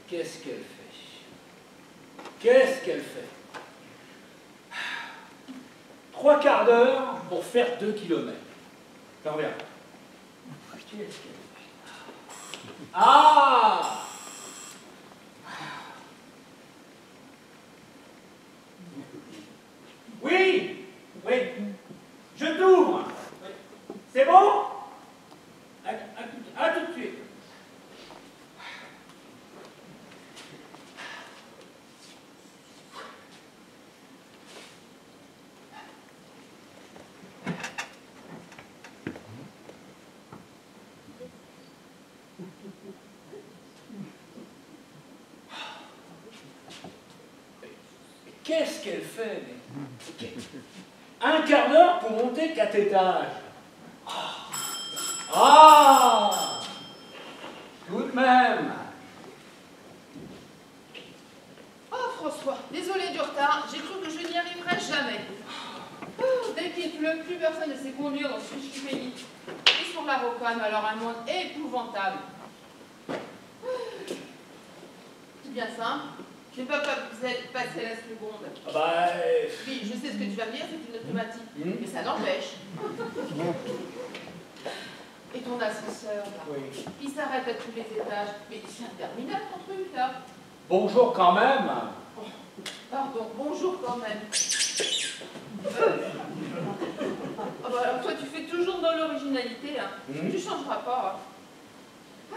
qu'est-ce qu'elle fait? Qu'est-ce qu'elle fait? 3 quarts d'heure pour faire 2 kilomètres. T'en reviens. Qu'est-ce qu'elle fait? Ah! Oui! Oui! Je t'ouvre! C'est bon? À tout de suite. Qu'est-ce qu'elle fait? Mais... 1 quart d'heure pour monter 4 étages. Ah! Tout de même. Oh François, désolé du retard, j'ai cru que je n'y arriverais jamais. Oh, dès qu'il pleut, plus personne ne sait conduire dans ce fichu pays. Et sur la rocade, alors un monde épouvantable. C'est bien simple. Je n'ai pas passé la seconde. Ah bah... Oui, je sais ce que tu vas me dire, c'est une automatique. Mais ça n'empêche. Et ton ascenseur, là, Oui. il s'arrête à tous les étages. Mais c'est interminable ton truc, là. Bonjour quand même. Oh, pardon, bonjour quand même. Oh bah alors toi, tu fais toujours dans l'originalité, hein. Tu changeras pas. Hein.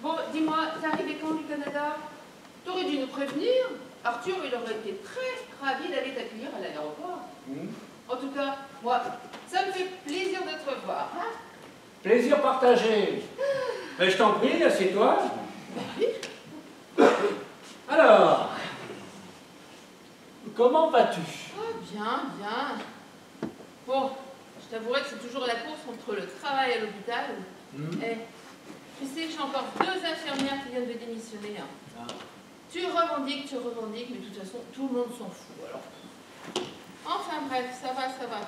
Bon, dis-moi, t'es arrivé quand du Canada? T'aurais dû nous prévenir. Arthur, il aurait été très ravi d'aller t'accueillir à l'aéroport. En tout cas, moi, ça me fait plaisir de te revoir. Hein? Plaisir partagé. Mais je t'en prie, assieds-toi. Oui. Alors, comment vas-tu? Oh, bien, bien. Bon, je t'avouerai que c'est toujours la course entre le travail à l'hôpital. Et tu sais que j'ai encore 2 infirmières qui viennent de démissionner. Hein. Tu revendiques, mais de toute façon, tout le monde s'en fout. Alors. Enfin bref, ça va, ça va.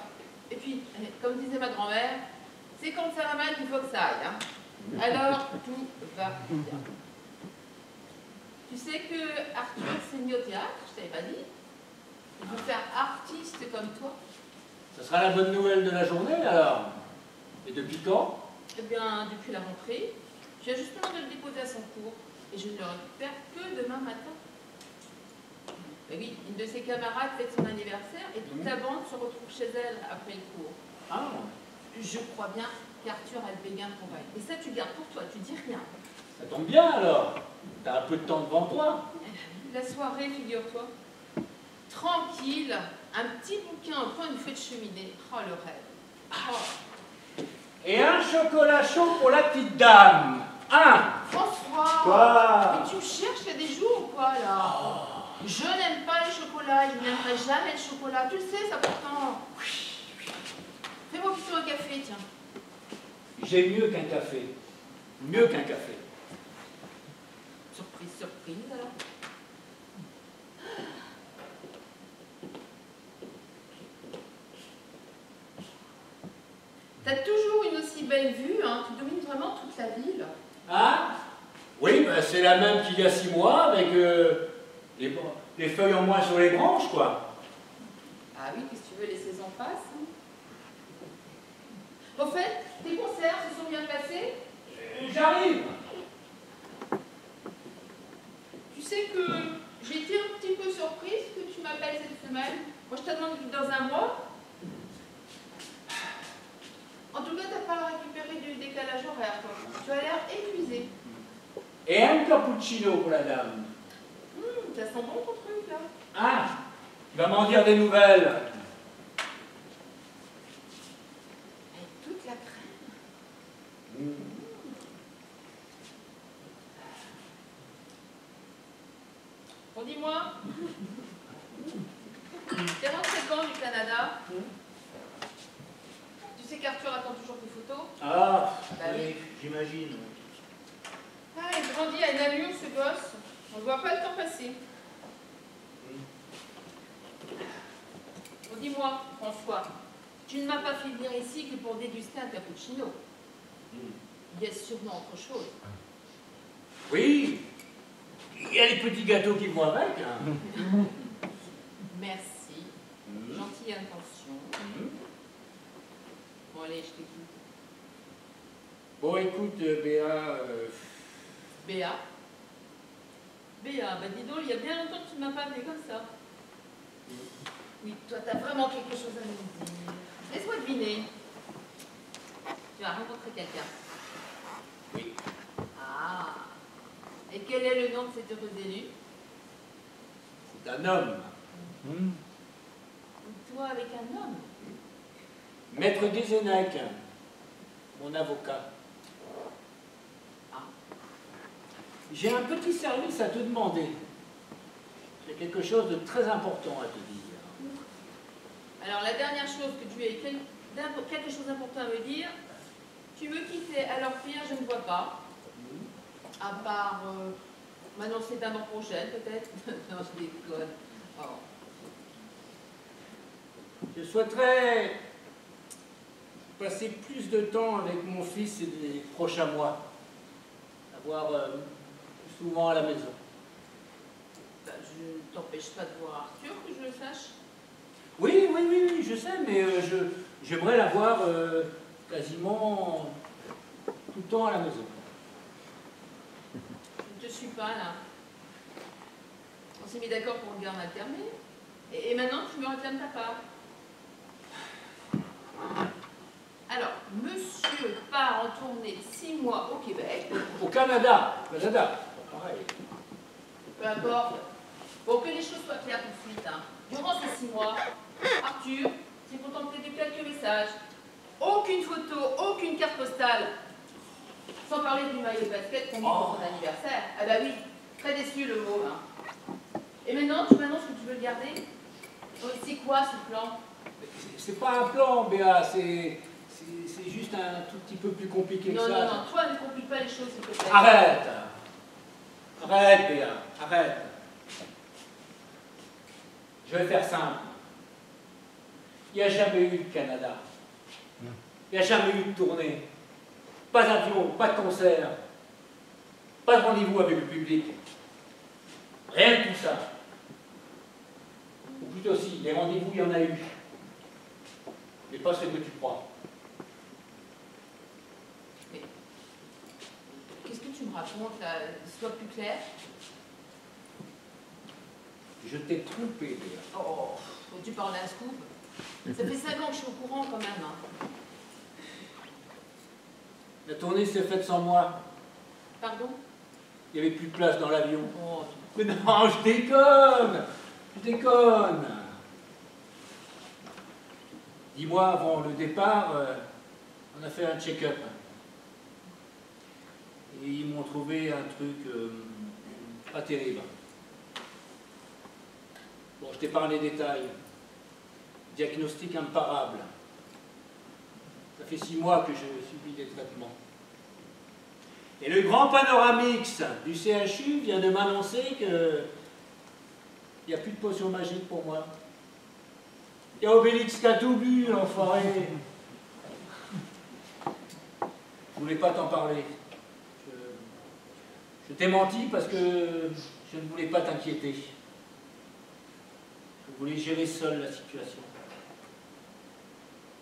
Et puis, comme disait ma grand-mère, c'est quand ça va mal qu'il faut que ça aille. Hein. Alors, tout va bien. Tu sais que Arthur s'est mis au théâtre, je t'avais pas dit. Il veut faire artiste comme toi. Ce sera la bonne nouvelle de la journée, alors. Et depuis quand? Eh bien, depuis la rentrée, je viens justement de le déposer à son cours. Et je ne le récupère que demain matin. Et oui, une de ses camarades fête son anniversaire et toute la bande se retrouve chez elle après le cours. Ah. Je crois bien qu'Arthur a le béguin pour elle. Et ça, tu gardes pour toi, tu dis rien. Ça tombe bien, alors. T'as un peu de temps devant toi. La soirée, figure-toi. Tranquille, un petit bouquin au coin du feu de cheminée. Oh, le rêve. Oh. Et un chocolat chaud pour la petite dame. François, quoi? Mais tu me cherches, il y a des jours ou quoi, là? Je n'aime pas les chocolats, je n'aimerai jamais le chocolat. Tu le sais, ça, pourtant. Fais-moi plutôt un café, tiens. J'ai mieux qu'un café. Mieux qu'un café. Surprise, surprise, alors. T'as toujours une aussi belle vue, hein? Tu domines vraiment toute la ville. Ah? Oui, ben c'est la même qu'il y a 6 mois, avec les feuilles en moins sur les branches, quoi. Ah oui, qu'est-ce que tu veux, les saisons passent. Hein? Au fait, tes concerts se sont bien passés? J'arrive. Tu sais que j'ai été un petit peu surprise que tu m'appelles cette semaine. Moi, je t'attends depuis dans un mois. En tout cas, t'as pas récupéré du décalage horaire, toi. Tu as l'air épuisé. Et un cappuccino pour la dame. Ça sent bon ton truc, là. Ah, il va m'en dire des nouvelles. Avec toute la crème. Bon, dis-moi. T'es rentré quand du Canada? Tu sais qu'Arthur attend toujours tes photos? Ah, bah oui, j'imagine. Ah, il grandit à une allure, ce gosse. On ne voit pas le temps passer. Bon, dis-moi, François, tu ne m'as pas fait venir ici que pour déguster un cappuccino. Il y a sûrement autre chose. Oui. y a les petits gâteaux qui vont avec. Hein. Merci. Gentille intention. Bon, allez, je t'écoute. Bon, écoute, Béa... Béa. Béa, bah dis donc, il y a bien longtemps que tu ne m'as pas appelé comme ça. Oui, toi, t'as vraiment quelque chose à nous dire. Laisse-moi deviner. Tu as rencontré quelqu'un. Oui. Ah. Et quel est le nom de cet heureux élu? C'est un homme. Toi avec un homme? Maître Guézenec, mon avocat. Ah. J'ai un petit service à te demander. J'ai quelque chose de très important à te dire. Alors, la dernière chose que tu aies quelque chose d'important à me dire, tu me quittais, alors pire, je ne vois pas. À part m'annoncer d'un an prochaine, peut-être. Non, je déconne. Oh. Je souhaiterais passer plus de temps avec mon fils ces prochains mois. Avoir plus souvent à la maison. Ben, je ne t'empêche pas de voir Arthur, que je le sache. Oui, je sais, mais j'aimerais l'avoir quasiment tout le temps à la maison. Je ne te suis pas, là. On s'est mis d'accord pour une garde alternée. Et maintenant, tu me réclames ta part. Alors, monsieur part en tournée 6 mois au Québec. Au Canada. Pareil. Peu importe. Pour que les choses soient claires tout de suite, hein. Durant ces 6 mois, Arthur s'est contenté de quelques messages. Aucune photo, aucune carte postale. Sans parler du maillot de basket qu'on mit pour son anniversaire. Ah bah oui, très déçu le mot. Hein. Et maintenant, tu m'annonces que tu veux le garder? C'est quoi ce plan? C'est pas un plan, Béa, c'est juste un tout petit peu plus compliqué que ça. Non, toi ne complique pas les choses, s'il te plaît. Arrête, Béa, arrête. Je vais faire simple. Il n'y a jamais eu de Canada. Il n'y a jamais eu de tournée. Pas d'avion, pas de concert. Pas de rendez-vous avec le public. Rien de tout ça. Ou plutôt si, les rendez-vous, il y en a eu. Mais pas ceux que tu crois. Mais qu'est-ce que tu me racontes là? Sois plus clair. Je t'ai trompé, Béa. Oh, tu parles d'un scoop. Ça fait 5 ans que je suis au courant quand même. Hein. La tournée s'est faite sans moi. Pardon? Il n'y avait plus de place dans l'avion. Oh, Mais non, je déconne. Dis-moi, avant le départ, on a fait un check-up. Et ils m'ont trouvé un truc pas terrible. Bon, je t'épargne les détails. Diagnostic imparable. Ça fait 6 mois que je subis des traitements. Et le grand panoramix du CHU vient de m'annoncer que il n'y a plus de potion magique pour moi. Il y a Obélix qui a tout bu, l'enfoiré. Je voulais pas t'en parler. Je t'ai menti parce que je ne voulais pas t'inquiéter. Je voulais gérer seul la situation.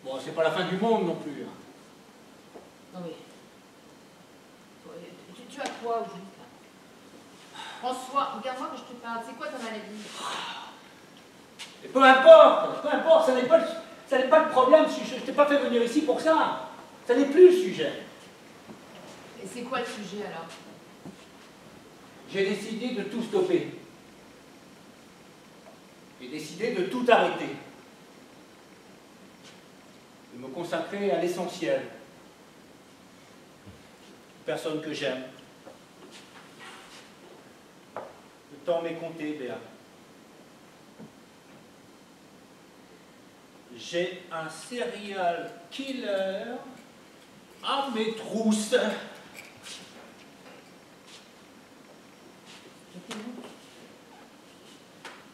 Bon, c'est pas la fin du monde non plus. Hein. non mais... Tu as quoi au juste là? François, regarde-moi que je te parle. C'est quoi ta maladie? Et peu importe, ça n'est pas le problème. Je ne t'ai pas fait venir ici pour ça. Ça n'est plus le sujet. Et c'est quoi le sujet alors? J'ai décidé de tout stopper. J'ai décidé de tout arrêter. De me consacrer à l'essentiel. Personne que j'aime. Le temps m'est compté, Béa. J'ai un serial killer à mes trousses.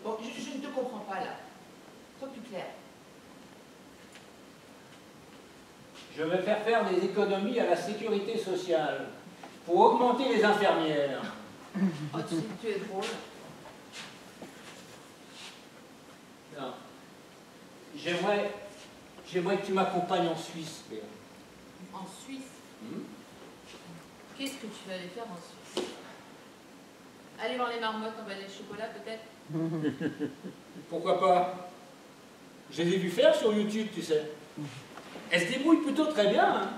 Bon, je ne te comprends pas là. Sois plus clair. Je vais faire des économies à la sécurité sociale pour augmenter les infirmières. Oh, tu sais que tu es drôle. Non. J'aimerais que tu m'accompagnes en Suisse, Béa. En Suisse? Qu'est-ce que tu vas aller faire en Suisse? Aller voir les marmottes emballer de chocolat, peut-être? Pourquoi pas? Je les ai vus faire sur YouTube, tu sais. Elles se débrouillent plutôt très bien, hein,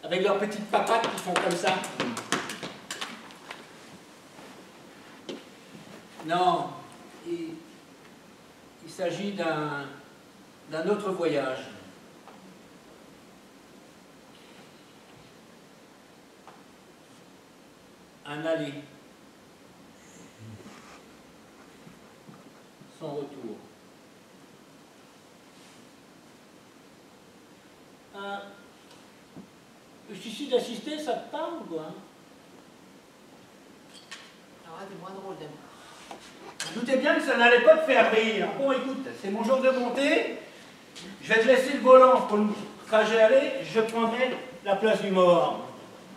avec leurs petites papates qui font comme ça. Non, il s'agit d'un autre voyage. Un aller. Sans retour. Le suicide assisté, ça te parle, quoi? Alors là, t'es moins drôle, d'abord. Je doutais bien que ça n'allait pas te faire rire. Bon, écoute, c'est mon jour de montée. Je vais te laisser le volant pour le trajet aller. Je prendrai la place du mort.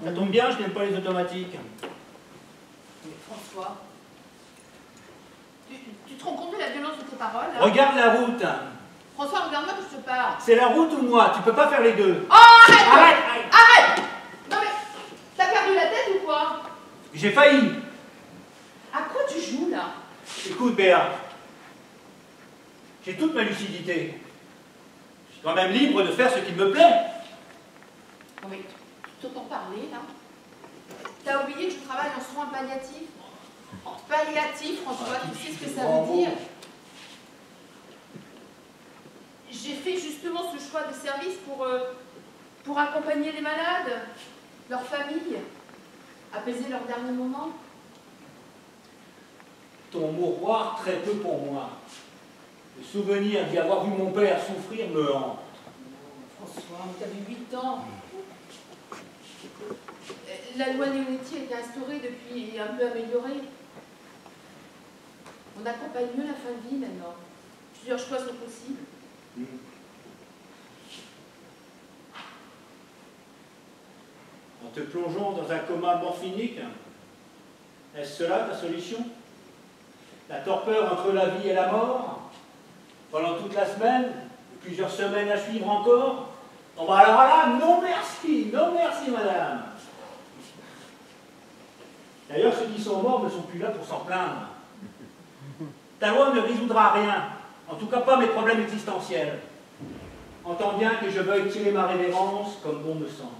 Ça tombe bien, je n'aime pas les automatiques. Mais François, tu te rends compte de la violence de tes paroles, là? Regarde la route. François, regarde-moi que je te parle. C'est la route ou moi? Tu peux pas faire les deux. Oh, arrête! Arrête! Arrête! Non mais, t'as perdu la tête ou quoi? J'ai failli. À quoi tu joues, là? Écoute, Béa, j'ai toute ma lucidité. Je suis quand même libre de faire ce qui me plaît. Non mais, tu t'entends parler, là? T'as oublié que je travaille en soins palliatifs? En palliatif, François, tu sais ce que ça veut dire? J'ai fait justement ce choix de service pour accompagner les malades, leurs familles, apaiser leurs derniers moments. Ton mouroir, très peu pour moi. Le souvenir d'y avoir vu mon père souffrir me hante. François, t'avais 8 ans. La loi Leonetti a été instaurée depuis et un peu améliorée. On accompagne mieux la fin de vie maintenant. Plusieurs choix sont possibles. En te plongeant dans un coma morphinique, est-ce cela ta solution? La torpeur entre la vie et la mort, pendant toute la semaine, plusieurs semaines à suivre encore? Bon, bah alors là, non merci madame. D'ailleurs, ceux qui sont morts ne sont plus là pour s'en plaindre. Ta loi ne résoudra rien, en tout cas pas mes problèmes existentiels. Entends bien que je veuille tirer ma révérence comme bon me semble.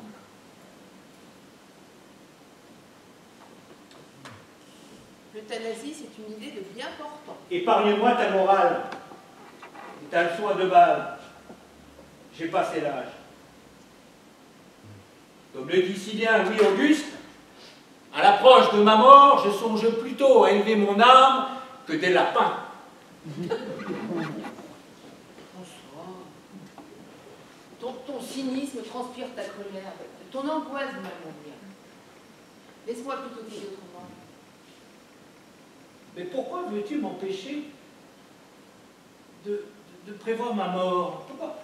L'euthanasie, c'est une idée de bien portant. Épargne-moi ta morale et ta leçon à 2 balles. J'ai passé l'âge. Comme le dit si bien Louis Auguste, à l'approche de ma mort, je songe plutôt à élever mon âme que des lapins. François, ton cynisme transpire ta colère, ton angoisse de mourir. Laisse-moi plutôt t'aider autrement. Mais pourquoi veux-tu m'empêcher de prévoir ma mort? Pourquoi?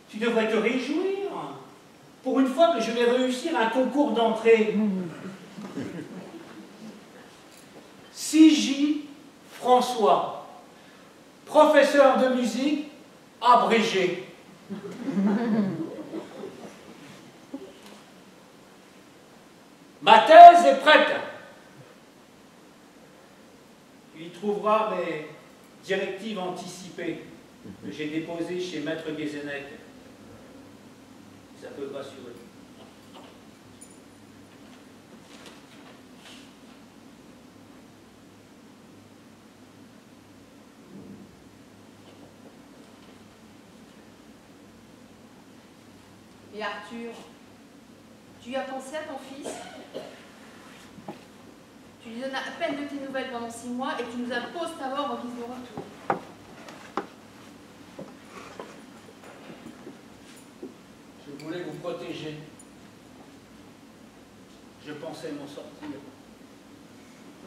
Tu devrais te réjouir. Pour une fois que je vais réussir un concours d'entrée. 6J François, professeur de musique, abrégé. Ma thèse est prête. Tu y trouveras mes directives anticipées que j'ai déposées chez Maître Guézenec. Ça peut te rassurer. Et Arthur, tu as pensé à ton fils? Tu lui donnes à peine de tes nouvelles pendant 6 mois et tu nous imposes ta mort en guise de retour. Je voulais vous protéger. Je pensais m'en sortir.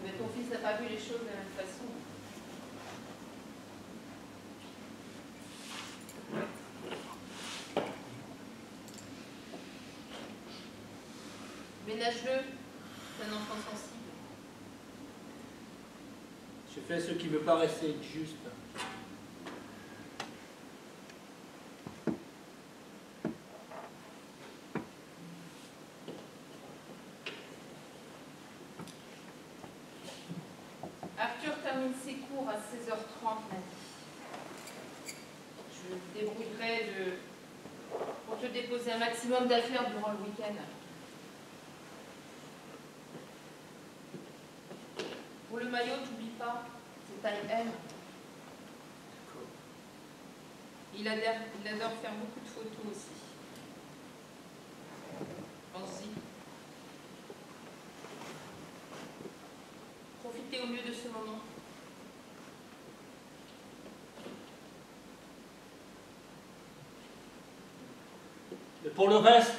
Mais ton fils n'a pas vu les choses de la même façon. Ménage-le, c'est un enfant sensible. J'ai fait ce qui me paraissait juste. Arthur termine ses cours à 16h30 lundi. Je me débrouillerai pour te déposer un maximum d'affaires durant le week-end. Pour le maillot, t'oublie pas, c'est taille M. Il adore faire beaucoup de photos aussi. Pense-y. Profitez au mieux de ce moment. Et pour le reste,